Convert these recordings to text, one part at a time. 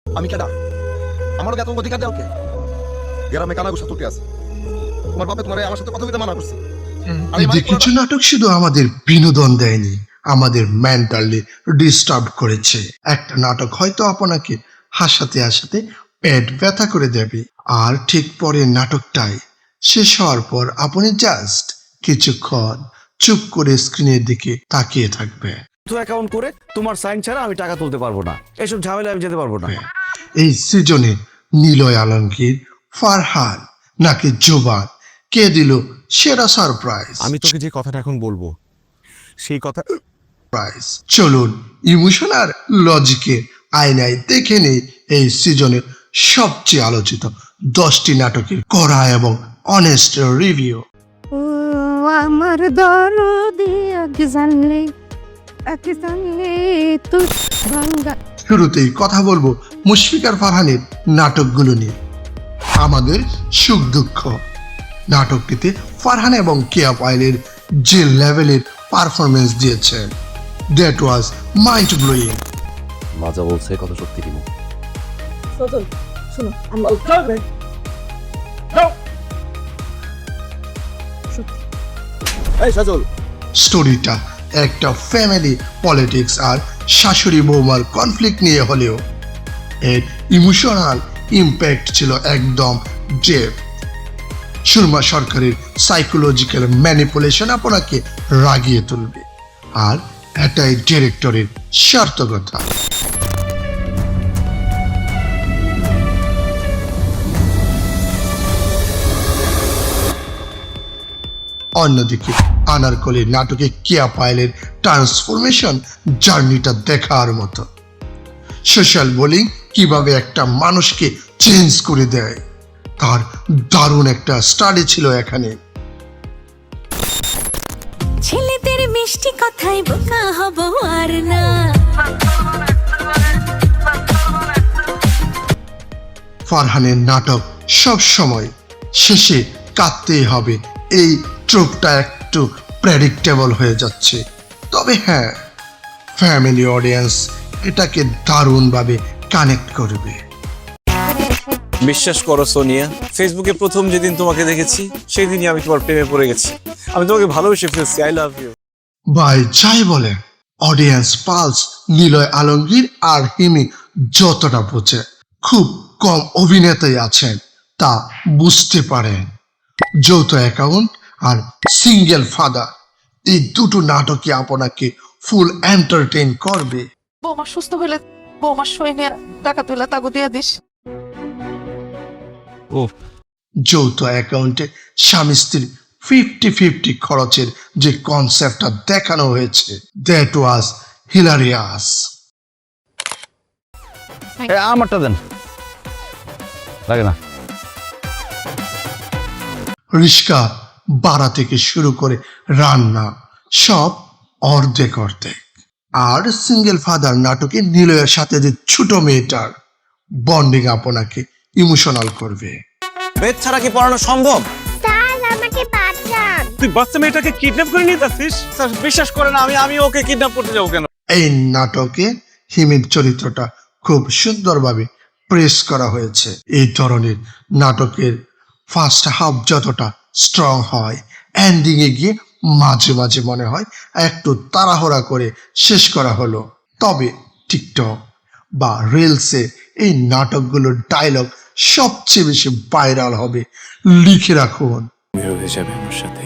আমি কেডা? আমারও এত অধিকার দেওয়া কে? গ্রামে কানা গোসা তুলতে আছে। তোমার বাপে তোমার আমার সাথে কথা বলতে মানা করছে। এতে কিছু নাটক শুধু আমাদের বিনোদন দেয়নি, আমাদের মেন্টালি ডিস্টার্ব করেছে। একটা নাটক হয়তো আপনাকে হাসাতে হাসাতে পেট ব্যথা করে দেবে, আর ঠিক পরে নাটকটাই শেষ হওয়ার পর আপনি জাস্ট কিছুক্ষণ চুপ করে স্ক্রিনের দিকে তাকিয়ে থাকবে। অ্যাকাউন্ট করে তোমার সাইন ছাড়া আমি টাকা তুলতে পারবো না, এসব ঝামেলা আমি যেতে পারবো না। এই সিজনে নিলয় আলমগীর, ফারহান নাকি জোবান, কে দিল সেরা সারপ্রাইজ? আমি তোকে যে কথাটা এখন বলবো সেই কথা চলুন ইমোশন আর লজিকের আয়নায় দেখে নেই এই সিজনের সবচেয়ে আলোচিত 10টি নাটকের কড়া এবং অনেস্ট রিভিউ। ও আমার দরদি আগে জানলে তুই ভাঙ্গা। শুরুতেই কথা বলবো মুশফিক আর ফারহানের নাটকগুলো নিয়ে। আমাদের সুখ দুঃখ নাটকটিতে ফারহান এবং কেয়া পায়েলের যে লেভেলের পারফরমেন্স দিয়েছেন, দ্যাট ওয়াজ মাইন্ড ব্লোয়িং। মজা বলছে কত সত্যি কিনা। শোনো এই সাজল, স্টোরিটা একটা ফ্যামিলি পলিটিক্স আর শাশুড়ি বৌমার কনফ্লিক্ট নিয়ে হলেও এর ইমোশনাল ইম্প্যাক্ট ছিল একদম ডেপথ। সুরমা সরকারের সাইকোলজিক্যাল ম্যানিপুলেশন আপনাকে রাগিয়ে তুলবে, আর এটাই ডিরেক্টরের সার্থকতা। অন্যদিকে আনারকলি নাটকে কেয়া পায়েলের ট্রান্সফরমেশন জার্নিটা দেখার মতো। সোশ্যাল বোলিং কিভাবে একটা মানুষকে চেঞ্জ করে দেয়, তার দারুণ একটা স্টাডি ছিল এখানে। ছেলেদের মিষ্টি কথাই বোকা হব আর না। ফারহানের নাটক সব সময় শেষে কাঁদতেই হবে, এই ট্রোপটা একটু প্রেডিক্টেবল হয়ে যাচ্ছে। তবে হ্যাঁ, ফ্যামিলি অডিয়েন্স এটাকে দারুণভাবে কানেক্ট করবে। বিশ্বাস করো সোনিয়া, ফেসবুকে প্রথম যেদিন তোমাকে দেখেছি সেই দিনই আমি তোমার প্রেমে পড়ে গেছি। আমি তোমাকে ভালোবেসে ফেলছি। I love you. ভাই যাই বলে, অডিয়েন্স পালস নিলয় আলমগীর আর হিমি যতটা বোঝে, খুব কম অভিনেতাই আছেন তা বুঝতে পারেন। যৌথ অ্যাকাউন্ট আর সিঙ্গেল ফাদার, এই দুটো নাটকে আপনাকে ফুল এন্টারটেইন করবে। বৌমা সুস্থ হইলে বৌমার সৈন্যের টাকা তুলে তাকে দিয়ে দিস। যৌথ অ্যাকাউন্টে স্বামী স্ত্রী 50-50 খরচের যে কনসেপ্টটা দেখানো হয়েছে, দ্যাট ওয়াজ হিলারিয়াস। আমারটা দেন, লাগে না। রিস্কা ভাড়া থেকে শুরু করে রান্না সব অর্ধেক অর্ধেক। আর সিঙ্গেল ফাদার নাটকে নিলয়ের সাথে যে ছোট মেয়েটার বন্ডিং আপনাকে ইমোশনাল করবে। বেদ ছাড়া কি পড়ানো সম্ভব? স্যার আমাকে বাঁচান। তুই বাচ্চা মেয়েটাকে কিডন্যাপ করে নিয়ে যাচ্ছিস? স্যার বিশ্বাস করে না, আমি ওকে কিডন্যাপ করতে যাবো কেন? এই নাটকে হিমির চরিত্রটা খুব সুন্দরভাবে প্রেস করা হয়েছে। এই ধরনের নাটকের ফার্স্ট হাফ যতটা স্ট্রং হয়, এন্ডিং এ গিয়ে মাঝে মাঝে মনে হয় একটু তাড়াহুড়া করে শেষ করা হলো। তবে টিকটক বা রিলসে এই নাটকগুলোর ডায়লগ সবচেয়ে বেশি ভাইরাল হবে, লিখে রাখুন। হয়ে যাবে আমার সাথে,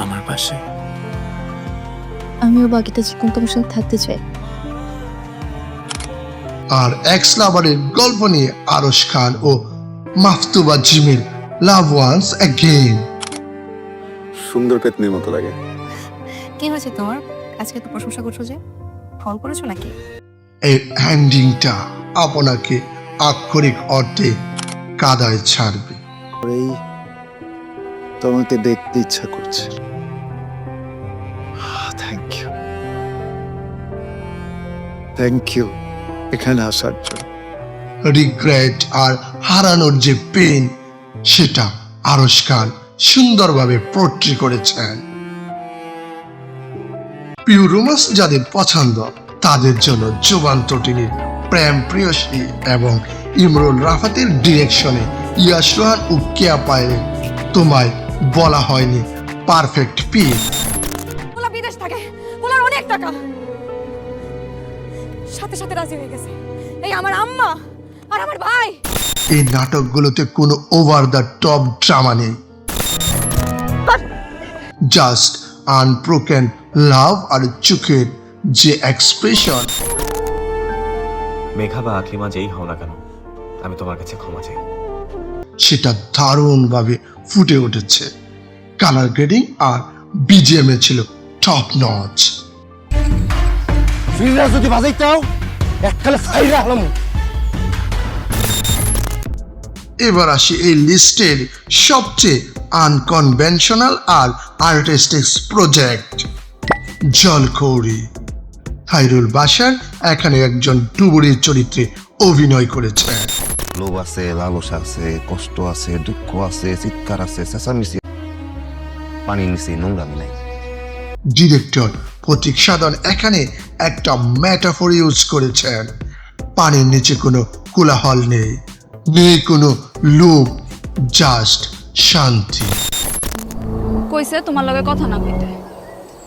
আমার পাশে। আমিও বাকিটা জীবন তোমার সাথে থাকতে চাই। আর এক্স লাভারের গল্প নিয়ে আরশ খান ও মাফতুবা জিমির লাভ ওয়ান্স অ্যাগেইন। সুন্দর পেতনির মতো লাগে। কি হয়েছে তোমার? আজকে তো প্রশংসা করছো যে, ফল করেছো নাকি? এই এন্ডিংটা আপনাকে আক্ষরিক অর্থে কাদায় ছাড়বে। তোমাকে দেখতে ইচ্ছা করছে। থ্যাংক ইউ, থ্যাংক ইউ এখানে আসার জন্য। রিগ্রেট আর হারানোর যে পেন, সেটা আরশ খান সুন্দরভাবে পোর্ট্রে করেছেন। পিওর রোমান্স যাদের পছন্দ তাদের জন্য জোবান তটিনীর প্রেম প্রিয়সী এবং ইমরুল রাফাতের ডিরেকশনে ইয়াশ রোহান ও কেয়া পায়েল তোমায় বলা হয়নি পারফেক্ট পিস। পোলা বিদেশ থাকে, পোলার অনেক টাকা, সাথে সাথে রাজি হয়ে গেছে এই আমার আম্মা আর আমার ভাই। এই নাটকগুলোতে কোনো ওভার দ্য টপ ড্রামা নেই, জাস্ট আনব্রোকেন লাভ আর চোখের যে এক্সপ্রেশন। মেঘা বা আকলিমা যেই হও না কেন, আমি তোমার কাছে ক্ষমা চাই। সেটা দারুণভাবে ফুটে উঠেছে। কালার গ্রেডিং আর বিজিএম এ ছিল টপ নচ। যদি বাজাইতাও এককালে ফাইরা হলাম। এবার আসি এই লিস্টের সবচেয়ে আনকনভেনশনাল আর আর্টিস্টিক প্রজেক্ট, জলকৌড়ি। খায়রুল বাশার এখানে একজন ডুবুরির চরিত্রে অভিনয় করেছে। লোভ আছে, লালসা আছে, কষ্ট আছে, দুঃখ আছে, চিৎকার আছে, চেঁচামেচি, পানির নিচে নোংরামি নাই। ডিরেক্টর প্রতীক সাধন এখানে একটা মেটাফর ইউজ করেছেন। পানির নিচে কোনো কোলাহল নেই, নেই কোনো লোভ, জাস্ট শান্তি। কইছে তোমার লগে কথা না কইতে।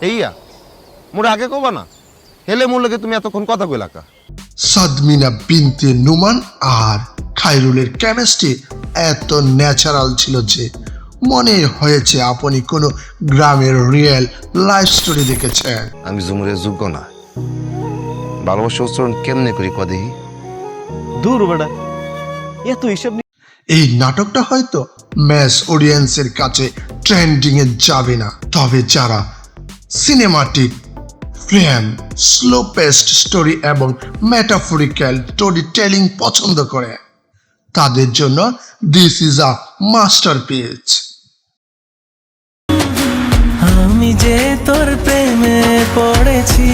এইয়া মোরে আগে কবা না, হেলে মোর লগে তুমি এতক্ষণ কথা কইলাকা। সাদমিনা বিনতে নুমান আর খায়রুলের কেমিস্ট্রি এত ন্যাচারাল ছিল যে মনে হয়েছে আপনি কোনো গ্রামের রিয়েল লাইফ স্টোরি দেখেছেন। আমি জুমুরের যোগ্য না, ভালোবাসা উচ্চারণ কেমনে করি কদেহি। দূর বেটা, এত হিসাব এই নাটকটা হয়তো ম্যাস অডিয়েন্সের কাছে ট্রেন্ডিং এ যাবে না, তবে যারা cinematic frame, slow paced story এবং মেটাফরিক্যাল স্টোরি টেলিং পছন্দ করে তাদের জন্য দিস ইজ আ মাস্টারপিস। আমি যে তোর প্রেমে পড়েছি।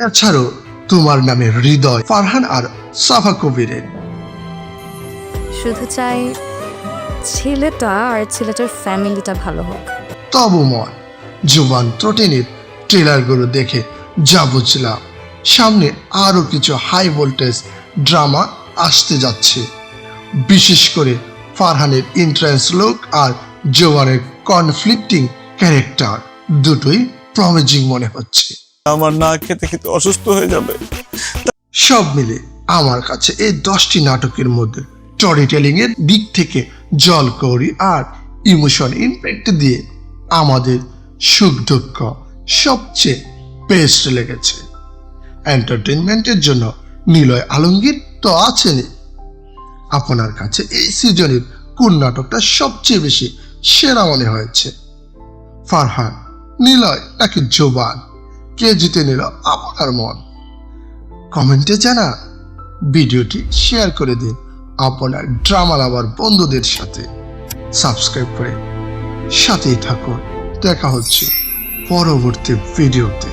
এছাড়াও তোমার নামে হৃদয়, ফারহান আর সাফা কবিরের। শুধু চাই ছেলেটা আর ছেলেটার ফ্যামিলিটা ভালো হোক। তবু মন জুবান ত্রটিনির ট্রেলারগুলো দেখে যা বুঝলাম, সামনে আরো কিছু হাই ভোল্টেজ ড্রামা আসতে যাচ্ছে। বিশেষ করে ফারহানের ইন্ট্রান্স লুক আর জোয়ানের কনফ্লিক্টিং ক্যারেক্টার দুটোই প্রমিজিং মনে হচ্ছে। আমার না খেতে খেতে অসুস্থ হয়ে যাবে। সব মিলে আমার কাছে এই 10টি নাটকের মধ্যে স্টোরি টেলিং এর দিক থেকে জলকৌড়ি আর ইমোশন ইম্প্যাক্ট দিয়ে আমাদের সুখ দুঃখ সবচেয়ে বেস্ট লেগেছে। এন্টারটেনমেন্টের জন্য নিলয় আলমগীর তো আছেনই। আপনার কাছে এই সিজনের কোন নাটকটা সবচেয়ে বেশি সেরা মনে হয়েছে? ফারহান, নিলয় নাকি জোবান? কে জিতে নিল আপনার মন? কমেন্টে জানা। ভিডিওটি শেয়ার করে দিন আপনার ড্রামা লাভার বন্ধুদের সাথে। সাবস্ক্রাইব করে সাথেই থাকুন। দেখা হচ্ছে পরবর্তী ভিডিওতে।